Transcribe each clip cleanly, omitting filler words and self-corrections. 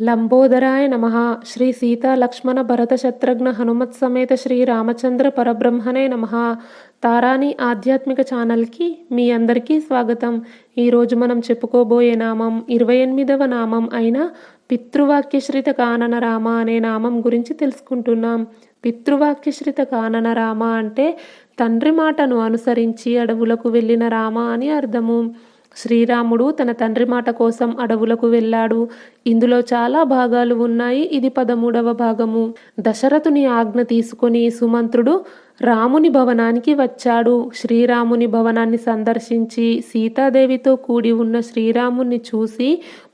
లంబోదరాయ నమః. శ్రీ సీతా లక్ష్మణ భరత శత్రుఘ్న హనుమత్ సమేత శ్రీ రామచంద్ర పరబ్రహ్మణే నమః. తారాని ఆధ్యాత్మిక ఛానల్కి మీ అందరికీ స్వాగతం. ఈరోజు మనం చెప్పుకోబోయే నామం 28వ నామం అయిన పితృవాక్యశ్రిత కానన రామ అనే నామం గురించి తెలుసుకుంటున్నాం. పితృవాక్యశ్రిత కానన రామ అంటే తండ్రి మాటను అనుసరించి అడవులకు వెళ్ళిన రామ అని అర్థము. శ్రీరాముడు తన తండ్రి మాట కోసం అడవులకు వెళ్ళాడు. ఇందులో చాలా భాగాలు ఉన్నాయి. ఇది 13వ భాగము. దశరథుని ఆజ్ఞ తీసుకొని సుమంత్రుడు రాముని భవనానికి వచ్చాడు. శ్రీరాముని భవనాన్ని సందర్శించి సీతాదేవితో కూడి ఉన్న శ్రీరాముని చూసి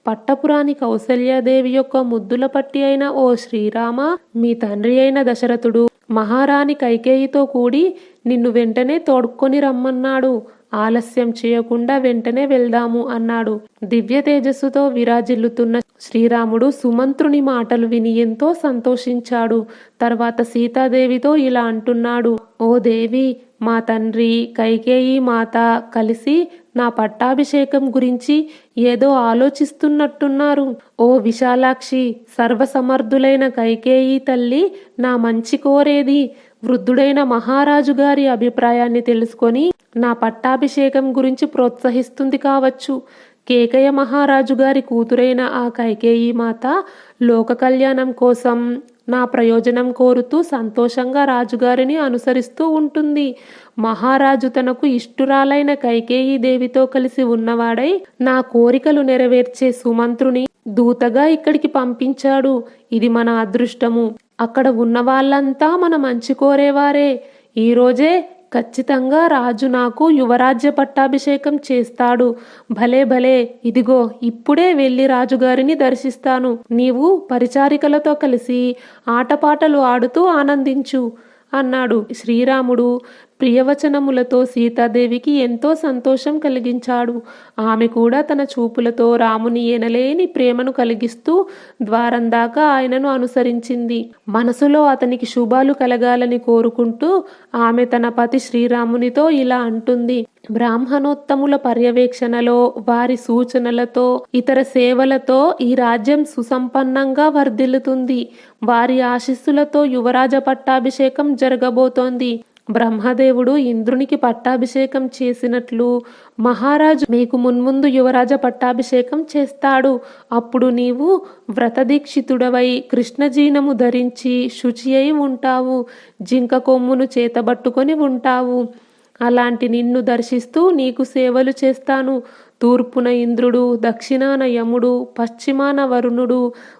పట్టపురాణి కౌసల్యాదేవి యొక్క ముద్దుల పట్టి అయిన ఓ శ్రీరామ, మీ తండ్రి అయిన దశరథుడు మహారాణి కైకేయితో కూడి నిన్ను వెంటనే తోడ్కొని రమ్మన్నాడు. ఆలస్యం చేయకుండా వెంటనే వెళ్దాము అన్నాడు. దివ్య తేజస్సుతో విరాజిల్లుతున్న శ్రీరాముడు సుమంత్రుని మాటలు విని ఎంతో సంతోషించాడు. తర్వాత సీతాదేవితో ఇలా అంటున్నాడు: ఓ దేవి, మా తండ్రి కైకేయి మాత కలిసి నా పట్టాభిషేకం గురించి ఏదో ఆలోచిస్తున్నట్టున్నారు. ఓ విశాలాక్షి, సర్వసమర్థులైన కైకేయి తల్లి నా మంచి కోరేది. వృద్ధుడైన మహారాజు గారి అభిప్రాయాన్ని తెలుసుకొని నా పట్టాభిషేకం గురించి ప్రోత్సహిస్తుంది కావచ్చు. కేకయ మహారాజు గారి కూతురైన ఆ కైకేయి మాత లోక కళ్యాణం కోసం నా ప్రయోజనం కోరుతూ సంతోషంగా రాజుగారిని అనుసరిస్తూ ఉంటుంది. మహారాజు తనకు ఇష్టురాలైన కైకేయి దేవితో కలిసి ఉన్నవాడై నా కోరికలు నెరవేర్చే సుమంత్రుని దూతగా ఇక్కడికి పంపించాడు. ఇది మన అదృష్టము. అక్కడ ఉన్న వాళ్ళంతా మన మంచి కోరేవారే. ఈరోజే ఖచ్చితంగా రాజు నాకు యువరాజ్య పట్టాభిషేకం చేస్తాడు. భలే భలే, ఇదిగో ఇప్పుడే వెళ్ళి రాజుగారిని దర్శిస్తాను. నీవు పరిచారికలతో కలిసి ఆటపాటలు ఆడుతూ ఆనందించు అన్నాడు. శ్రీరాముడు ప్రియవచనములతో సీతాదేవికి ఎంతో సంతోషం కలిగించాడు. ఆమె కూడా తన చూపులతో రాముని ఎనలేని ప్రేమను కలిగిస్తూ ద్వారం దాకా ఆయనను అనుసరించింది. మనసులో అతనికి శుభాలు కలగాలని కోరుకుంటూ ఆమె తన పతి శ్రీరామునితో ఇలా అంటుంది: బ్రాహ్మణోత్తముల పర్యవేక్షణలో, వారి సూచనలతో, ఇతర సేవలతో ఈ రాజ్యం సుసంపన్నంగా వర్ధిల్లుతుంది. వారి ఆశీస్సులతో యువరాజ పట్టాభిషేకం జరగబోతోంది. బ్రహ్మదేవుడు ఇంద్రునికి పట్టాభిషేకం చేసినట్లు మహారాజు మీకు మున్ముందు యువరాజ పట్టాభిషేకం చేస్తాడు. అప్పుడు నీవు వ్రతదీక్షితుడవై కృష్ణజీనము ధరించి శుచి అయి ఉంటావు. జింక కొమ్మును చేతబట్టుకొని ఉంటావు. అలాంటి నిన్ను దర్శిస్తూ నీకు సేవలు చేస్తాను. తూర్పున ఇంద్రుడు, దక్షిణాన యముడు, పశ్చిమాన వరుణుడు,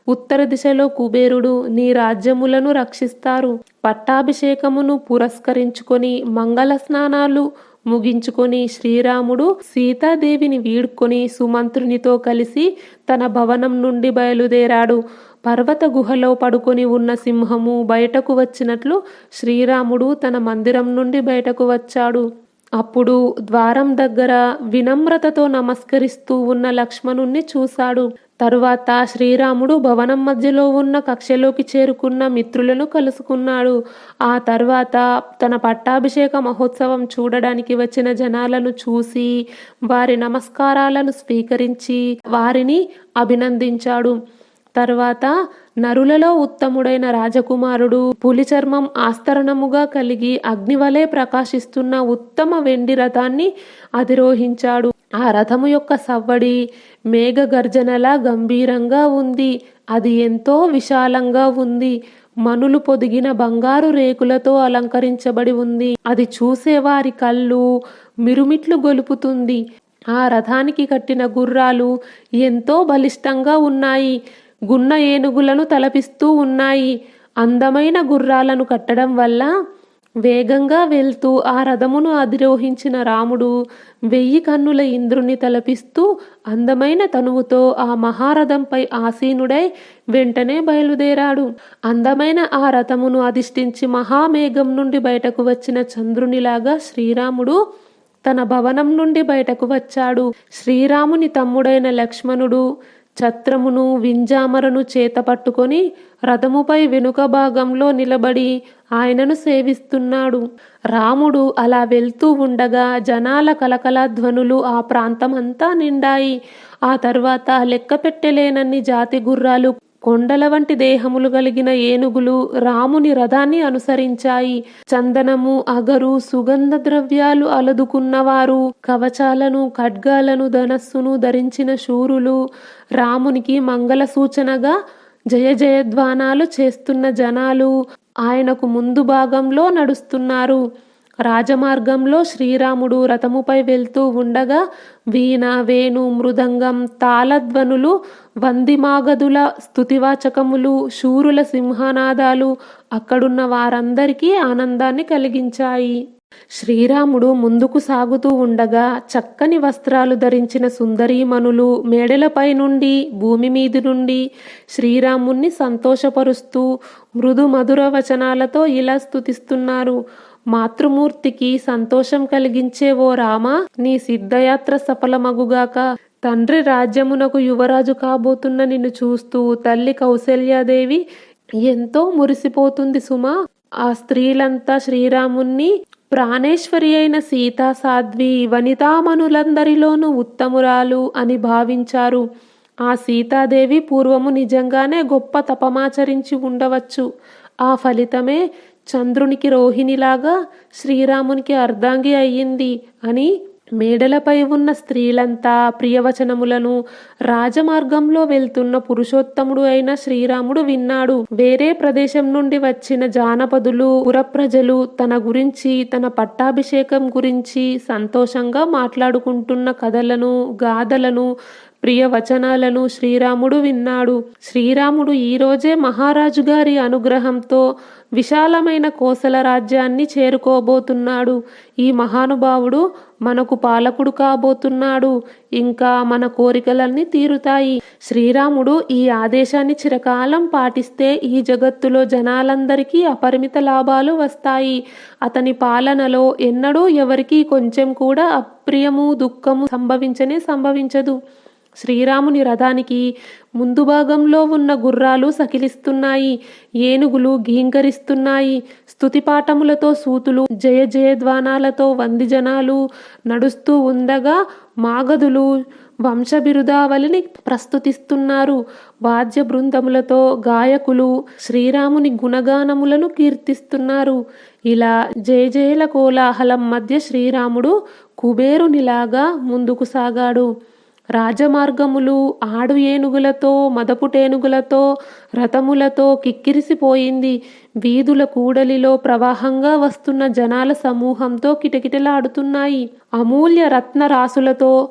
ఉత్తర దిశలో కుబేరుడు నీ రాజ్యములను రక్షిస్తారు. పట్టాభిషేకమును పురస్కరించుకొని మంగళ స్నానాలు ముగించుకొని శ్రీరాముడు సీతాదేవిని వీడ్కొని సుమంత్రునితో కలిసి తన భవనం నుండి బయలుదేరాడు. పర్వత గుహలో పడుకొని ఉన్న సింహము బయటకు వచ్చినట్లు శ్రీరాముడు తన మందిరం నుండి బయటకు వచ్చాడు. అప్పుడు ద్వారం దగ్గర వినమ్రతతో నమస్కరిస్తూ ఉన్న లక్ష్మణుణ్ణి చూశాడు. తరువాత శ్రీరాముడు భవనం మధ్యలో ఉన్న కక్షలోకి చేరుకున్న మిత్రులను కలుసుకున్నాడు. ఆ తర్వాత తన పట్టాభిషేక మహోత్సవం చూడడానికి వచ్చిన జనాలను చూసి వారి నమస్కారాలను స్వీకరించి వారిని అభినందించాడు. తర్వాత నరులలో ఉత్తముడైన రాజకుమారుడు పులి చర్మం ఆస్తరణముగా కలిగి అగ్నివలే ప్రకాశిస్తున్న ఉత్తమ వెండి రథాన్ని అధిరోహించాడు. ఆ రథము యొక్క సవ్వడి మేఘ గర్జనలా గంభీరంగా ఉంది. అది ఎంతో విశాలంగా ఉంది. మనులు పొదిగిన బంగారు రేకులతో అలంకరించబడి ఉంది. అది చూసేవారి కళ్ళు మిరుమిట్లు గొలుపుతుంది. ఆ రథానికి కట్టిన గుర్రాలు ఎంతో బలిష్టంగా ఉన్నాయి. గున్న ఏనుగులను తలపిస్తూ ఉన్నాయి. అందమైన గుర్రాలను కట్టడం వల్ల వేగంగా వెళ్తూ ఆ రథమును అధిరోహించిన రాముడు 1000 కన్నుల ఇంద్రుని తలపిస్తూ అందమైన తనువుతో ఆ మహారథంపై ఆసీనుడై వెంటనే బయలుదేరాడు. అందమైన ఆ రథమును అధిష్ఠించి మహామేఘం నుండి బయటకు వచ్చిన చంద్రునిలాగా శ్రీరాముడు తన భవనం నుండి బయటకు వచ్చాడు. శ్రీరాముని తమ్ముడైన లక్ష్మణుడు ఛత్రమును వింజామరను చేత పట్టుకొని రథముపై వెనుక భాగంలో నిలబడి ఆయనను సేవిస్తున్నాడు. రాముడు అలా వెళ్తూ ఉండగా జనాల కలకల ధ్వనులు ఆ ప్రాంతమంతా నిండాయి. ఆ తర్వాత లెక్క పెట్టలేనన్ని జాతి గుర్రాలు కొండల వంటి దేహములు కలిగిన ఏనుగులు రాముని రథాన్ని అనుసరించాయి. చందనము, అగరు, సుగంధ ద్రవ్యాలు అలదుకున్నవారు, కవచాలను, ఖడ్గాలను, ధనస్సును ధరించిన శూరులు, రామునికి మంగళ సూచనగా జయ జయధ్వానాలు చేస్తున్న జనాలు ఆయనకు ముందు భాగంలో నడుస్తున్నారు. రాజమార్గంలో శ్రీరాముడు రథముపై వెళ్తూ ఉండగా వీణ, వేణు, మృదంగం, తాళధ్వనులు, వందిమాగదుల స్తుతివాచకములు, శూరుల సింహనాదాలు అక్కడున్న వారందరికీ ఆనందాన్ని కలిగించాయి. శ్రీరాముడు ముందుకు సాగుతూ ఉండగా చక్కని వస్త్రాలు ధరించిన సుందరీమణులు మేడలపై నుండి, భూమి మీది నుండి శ్రీరాముణ్ణి సంతోషపరుస్తూ మృదు మధుర వచనాలతో ఇలా స్తుతిస్తున్నారు. మాతృమూర్తికి సంతోషం కలిగించే ఓ రామ, నీ సిద్ధయాత్ర సఫలమగుగాక. తండ్రి రాజ్యమునకు యువరాజు కాబోతున్న నిన్ను చూస్తూ తల్లి కౌసల్యాదేవి ఎంతో మురిసిపోతుంది సుమా. ఆ స్త్రీలంతా శ్రీరాముణ్ణి ప్రాణేశ్వరి అయిన సీతా సాధ్వి, వనితామణులందరిలోనూ ఉత్తమురాలు అని భావించారు. ఆ సీతాదేవి పూర్వము నిజంగానే గొప్ప తపమాచరించి ఉండవచ్చు. ఆ ఫలితమే చంద్రునికి రోహిణిలాగా శ్రీరామునికి అర్ధాంగి అయ్యింది అని మేడలపై ఉన్న స్త్రీలంతా ప్రియవచనములను రాజమార్గంలో వెళ్తున్న పురుషోత్తముడు అయిన శ్రీరాముడు విన్నాడు. వేరే ప్రదేశం నుండి వచ్చిన జానపదులు, పురప్రజలు తన గురించి, తన పట్టాభిషేకం గురించి సంతోషంగా మాట్లాడుకుంటున్న కథలను, గాథలను, ప్రియ వచనాలను శ్రీరాముడు విన్నాడు. శ్రీరాముడు ఈరోజే మహారాజు గారి అనుగ్రహంతో విశాలమైన కోసల రాజ్యాన్ని చేరుకోబోతున్నాడు. ఈ మహానుభావుడు మనకు పాలకుడు కాబోతున్నాడు. ఇంకా మన కోరికలన్నీ తీరుతాయి. శ్రీరాముడు ఈ ఆదేశాన్ని చిరకాలం పాటిస్తే ఈ జగత్తులో జనాలందరికీ అపరిమిత లాభాలు వస్తాయి. అతని పాలనలో ఎన్నడూ ఎవరికీ కొంచెం కూడా అప్రియము, దుఃఖము సంభవించదు. శ్రీరాముని రథానికి ముందు భాగంలో ఉన్న గుర్రాలు సకిలిస్తున్నాయి, ఏనుగులు ఘీంకరిస్తున్నాయి. స్తుతిపాఠములతో సూతులు, జయ జయధ్వానాలతో వందిజనాలు నడుస్తూ ఉండగా మాగధులు వంశబిరుదావళిని ప్రస్తుతిస్తున్నారు. వాద్య బృందములతో గాయకులు శ్రీరాముని గుణగానములను కీర్తిస్తున్నారు. ఇలా జయ జయల కోలాహలం మధ్య శ్రీరాముడు కుబేరునిలాగా ముందుకు సాగాడు. రాజమార్గములు ఆడు ఏనుగులతో, మదపుటేనుగులతో, రథములతో కిక్కిరిసిపోయింది. వీధుల కూడలిలో ప్రవాహంగా వస్తున్న జనాల సమూహంతో కిటకిటలాడుతున్నాయి. అమూల్య రత్న రాసులతో,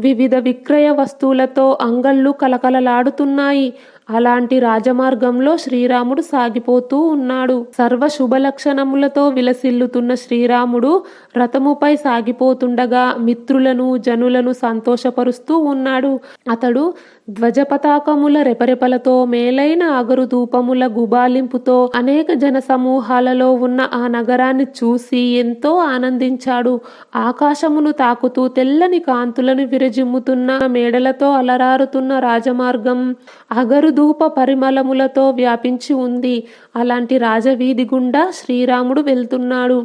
వివిధ విక్రయ వస్తువులతో అంగళ్ళు కలకలలాడుతున్నాయి. అలాంటి రాజమార్గంలో శ్రీరాముడు సాగిపోతూ ఉన్నాడు. సర్వ శుభలక్షణములతో విలసిల్లుతున్న శ్రీరాముడు రథముపై సాగిపోతుండగా మిత్రులను, జనులను సంతోషపరుస్తూ ఉన్నాడు. అతడు ధ్వజపతాకముల రెపరెపలతో, మేలైన అగరు ధూపముల గుబాలింపుతో అనేక జన సమూహాలలో ఉన్న ఆ నగరాన్ని చూసి ఎంతో ఆనందించాడు. ఆకాశమును తాకుతూ తెల్లని కాంతులను విరజిమ్ముతున్న మేడలతో అలరారుతున్న రాజమార్గం అగరు ధూప పరిమళములతో వ్యాపించి ఉంది. అలాంటి రాజవీధి గుండా శ్రీరాముడు వెళ్తున్నాడు.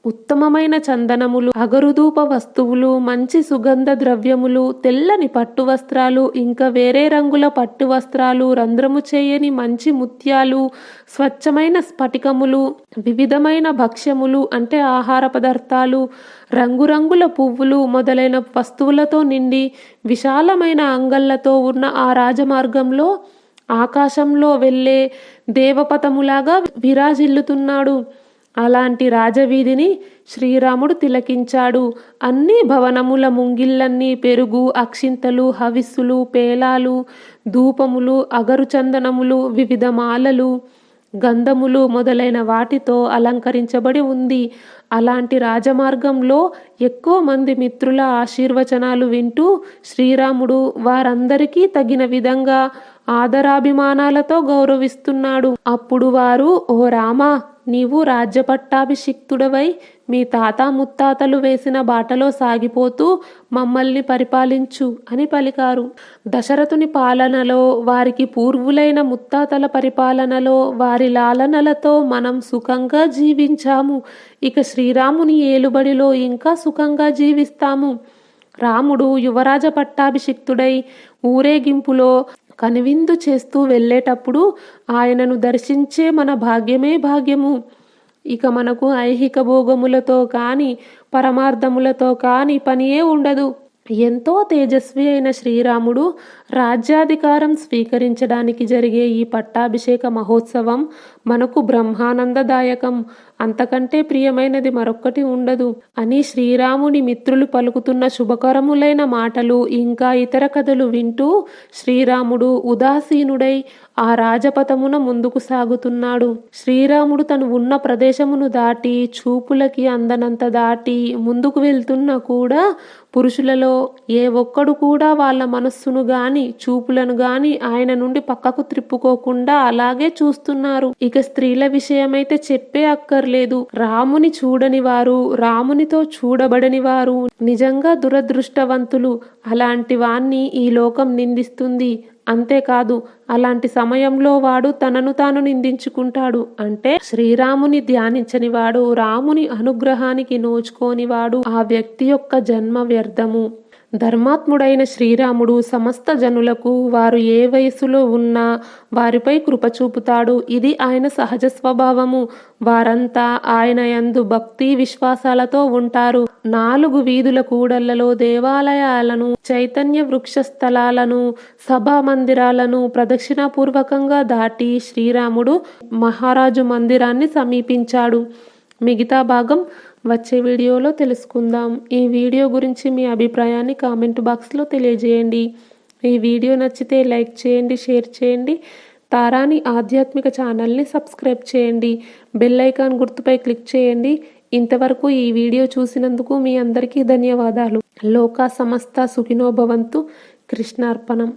ఉత్తమమైన చందనములు, అగరుధూప వస్తువులు, మంచి సుగంధ ద్రవ్యములు, తెల్లని పట్టు వస్త్రాలు, ఇంకా వేరే రంగుల పట్టు వస్త్రాలు, రంధ్రము చేయని మంచి ముత్యాలు, స్వచ్ఛమైన స్ఫటికములు, వివిధమైన భక్ష్యములు అంటే ఆహార పదార్థాలు, రంగురంగుల పువ్వులు మొదలైన వస్తువులతో నిండి విశాలమైన అంగళ్ళతో ఉన్న ఆ రాజమార్గంలో ఆకాశంలో వెళ్ళే దేవపథములాగా విరాజిల్లుతున్నాడు. అలాంటి రాజవీధిని శ్రీరాముడు తిలకించాడు. అన్ని భవనముల ముంగిళ్ళన్నీ పెరుగు, అక్షింతలు, హవిస్సులు, పేలాలు, ధూపములు, అగరు చందనములు, వివిధ మాలలు, గంధములు మొదలైన వాటితో అలంకరించబడి ఉంది. అలాంటి రాజమార్గంలో ఎక్కువ మంది మిత్రుల ఆశీర్వచనాలు వింటూ శ్రీరాముడు వారందరికీ తగిన విధంగా ఆదరాభిమానాలతో గౌరవిస్తున్నాడు. అప్పుడు వారు, ఓ రామా, నీవు రాజ్య పట్టాభిషిక్తుడవై మీ తాత ముత్తాతలు వేసిన బాటలో సాగిపోతూ మమ్మల్ని పరిపాలించు అని పలికారు. దశరథుని పాలనలో, వారికి పూర్వులైన ముత్తాతల పరిపాలనలో, వారి లాలనలతో మనం సుఖంగా జీవించాము. ఇక శ్రీరాముని ఏలుబడిలో ఇంకా సుఖంగా జీవిస్తాము. రాముడు యువరాజ పట్టాభిషిక్తుడై ఊరేగింపులో కనువిందు చేస్తూ వెళ్ళేటప్పుడు ఆయనను దర్శించే మన భాగ్యమే భాగ్యము. ఇక మనకు ఐహిక భోగములతో కానీ పరమార్థములతో కానీ పనియే ఉండదు. ఎంతో తేజస్వి అయిన శ్రీరాముడు రాజ్యాధికారం స్వీకరించడానికి జరిగే ఈ పట్టాభిషేక మహోత్సవం మనకు బ్రహ్మానందదాయకం. అంతకంటే ప్రియమైనది మరొక్కటి ఉండదు అని శ్రీరాముని మిత్రులు పలుకుతున్న శుభకరములైన మాటలు ఇంకా ఇతర కథలు వింటూ శ్రీరాముడు ఉదాసీనుడై ఆ రాజపథమున ముందుకు సాగుతున్నాడు. శ్రీరాముడు తను ఉన్న ప్రదేశమును దాటి చూపులకి అందనంత దాటి ముందుకు వెళ్తున్నా కూడా పురుషులలో ఏ ఒక్కడు కూడా వాళ్ళ మనస్సును గాని చూపులను గాని ఆయన నుండి పక్కకు త్రిప్పుకోకుండా అలాగే చూస్తున్నారు. ఇక స్త్రీల విషయమైతే చెప్పే అక్కర్లేదు. రాముని చూడని వారు, రామునితో చూడబడని వారు నిజంగా దురదృష్టవంతులు. అలాంటి వాణ్ణి ఈ లోకం నిందిస్తుంది. అంతేకాదు, అలాంటి సమయంలో వాడు తనను తాను నిందించుకుంటాడు. అంటే శ్రీరాముని ధ్యానించని వాడు, రాముని అనుగ్రహానికి నోచుకోనివాడు, ఆ వ్యక్తి యొక్క జన్మ వ్యర్థము. ధర్మాత్ముడైన శ్రీరాముడు సమస్త జనులకు వారు ఏ వయసులో ఉన్నా వారిపై కృప చూపుతాడు. ఇది ఆయన సహజ స్వభావము. వారంతా ఆయన యందు భక్తి విశ్వాసాలతో ఉంటారు. 4 వీధుల కూడళ్లలో దేవాలయాలను, చైతన్య వృక్ష స్థలాలను, సభా మందిరాలను ప్రదక్షిణాపూర్వకంగా దాటి శ్రీరాముడు మహారాజు మందిరాన్ని సమీపించాడు. మిగతా భాగం వచ్చే వీడియోలో తెలుసుకుందాం. ఈ వీడియో గురించి మీ అభిప్రాయాన్ని కామెంట్ బాక్స్లో తెలియజేయండి. ఈ వీడియో నచ్చితే లైక్ చేయండి, షేర్ చేయండి. తారాని ఆధ్యాత్మిక ఛానల్ని సబ్స్క్రైబ్ చేయండి. బెల్ ఐకాన్ గుర్తుపై క్లిక్ చేయండి. ఇంతవరకు ఈ వీడియో చూసినందుకు మీ అందరికీ ధన్యవాదాలు. లోకా సమస్త సుఖినో భవంతు. కృష్ణార్పణం.